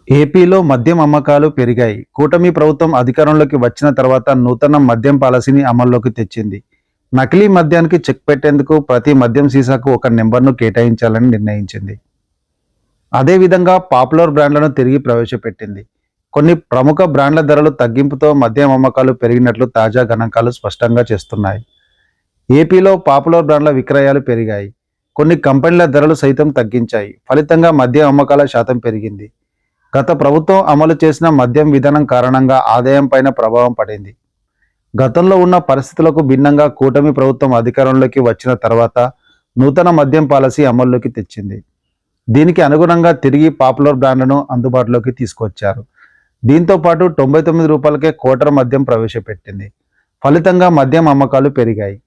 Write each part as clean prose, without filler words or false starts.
ఏపీలో మద్యం అమ్మకాలు పెరిగాయి. కూటమి ప్రభుత్వం అధికారంలోకి వచ్చిన తర్వాత నూతన మద్యం పాలసీని అమల్లోకి తెచ్చింది. నకిలీ మద్యానికి చెక్ పెట్టేందుకు ప్రతి మద్యం సీసాకు ఒక నెంబర్ను కేటాయించాలని నిర్ణయించింది. అదేవిధంగా పాపులర్ బ్రాండ్లను తిరిగి ప్రవేశపెట్టింది. కొన్ని ప్రముఖ బ్రాండ్ల ధరలు తగ్గింపుతో మద్యం అమ్మకాలు పెరిగినట్లు తాజా గణాంకాలు స్పష్టంగా చేస్తున్నాయి. ఏపీలో పాపులర్ బ్రాండ్ల విక్రయాలు పెరిగాయి. కొన్ని కంపెనీల ధరలు సైతం తగ్గించాయి. ఫలితంగా మద్యం అమ్మకాల శాతం పెరిగింది. గత ప్రభుత్వం అమలు చేసిన మద్యం విధానం కారణంగా ఆదాయం పైన ప్రభావం పడింది. గతంలో ఉన్న పరిస్థితులకు భిన్నంగా కూటమి ప్రభుత్వం అధికారంలోకి వచ్చిన తర్వాత నూతన మద్యం పాలసీ అమల్లోకి తెచ్చింది. దీనికి అనుగుణంగా తిరిగి పాపులర్ బ్రాండ్లను అందుబాటులోకి తీసుకొచ్చారు. దీంతో పాటు రూ. 99కే క్వార్టర్ మద్యం ప్రవేశపెట్టింది. ఫలితంగా మద్యం అమ్మకాలు పెరిగాయి.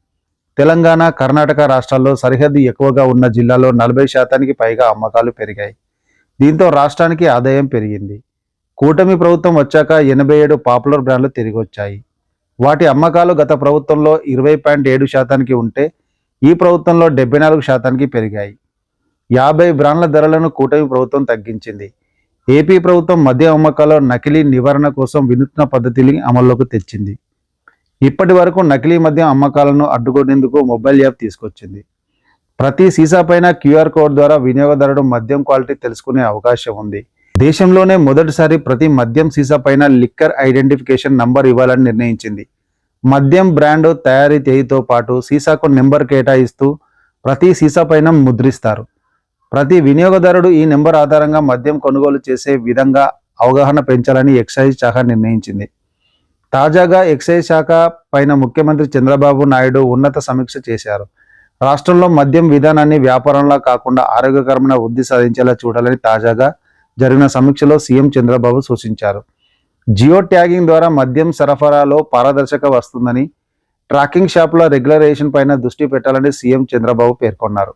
తెలంగాణ, కర్ణాటక రాష్ట్రాల్లో సరిహద్దు ఎక్కువగా ఉన్న జిల్లాల్లో 40% పైగా అమ్మకాలు పెరిగాయి. దీంతో రాష్ట్రానికి ఆదాయం పెరిగింది. కూటమి ప్రభుత్వం వచ్చాక 87 పాపులర్ బ్రాండ్లు తిరిగి వచ్చాయి. వాటి అమ్మకాలు గత ప్రభుత్వంలో 20.7% ఉంటే ఈ ప్రభుత్వంలో 74% పెరిగాయి. 50 బ్రాండ్ల ధరలను కూటమి ప్రభుత్వం తగ్గించింది. ఏపీ ప్రభుత్వం మద్యం అమ్మకాల్లో నకిలీ నివారణ కోసం వినూత్న పద్ధతిని అమల్లోకి తెచ్చింది. ఇప్పటి వరకు నకిలీ మద్యం అమ్మకాలను అడ్డుకునేందుకు మొబైల్ యాప్ తీసుకొచ్చింది. ప్రతి సీసా పైన క్యూఆర్ కోడ్ ద్వారా వినియోగదారుడు మద్యం క్వాలిటీ తెలుసుకునే అవకాశం ఉంది. దేశంలోనే మొదటిసారి ప్రతి మద్యం సీసా పైన లిక్కర్ ఐడెంటిఫికేషన్ నంబర్ ఇవ్వాలని నిర్ణయించింది. మద్యం బ్రాండ్, తయారీ తేదీతో పాటు సీసాకు నెంబర్ కేటాయిస్తూ ప్రతి సీసా పైన ముద్రిస్తారు. ప్రతి వినియోగదారుడు ఈ నెంబర్ ఆధారంగా మద్యం కొనుగోలు చేసే విధంగా అవగాహన పెంచాలని ఎక్సైజ్ శాఖ నిర్ణయించింది. తాజాగా ఎక్సైజ్ శాఖ పైన ముఖ్యమంత్రి చంద్రబాబు నాయుడు ఉన్నత సమీక్ష చేశారు. రాష్ట్రంలో మద్యం విధానాన్ని వ్యాపారంలా కాకుండా ఆరోగ్యకరమైన వృద్ధి సాధించేలా చూడాలని తాజాగా జరిగిన సమీక్షలో సీఎం చంద్రబాబు సూచించారు. జియో ట్యాగింగ్ ద్వారా మద్యం సరఫరాలో పారదర్శకత వస్తుందని, ట్రాకింగ్ షాపుల రెగ్యులరైజేషన్ పైన దృష్టి పెట్టాలని సీఎం చంద్రబాబు పేర్కొన్నారు.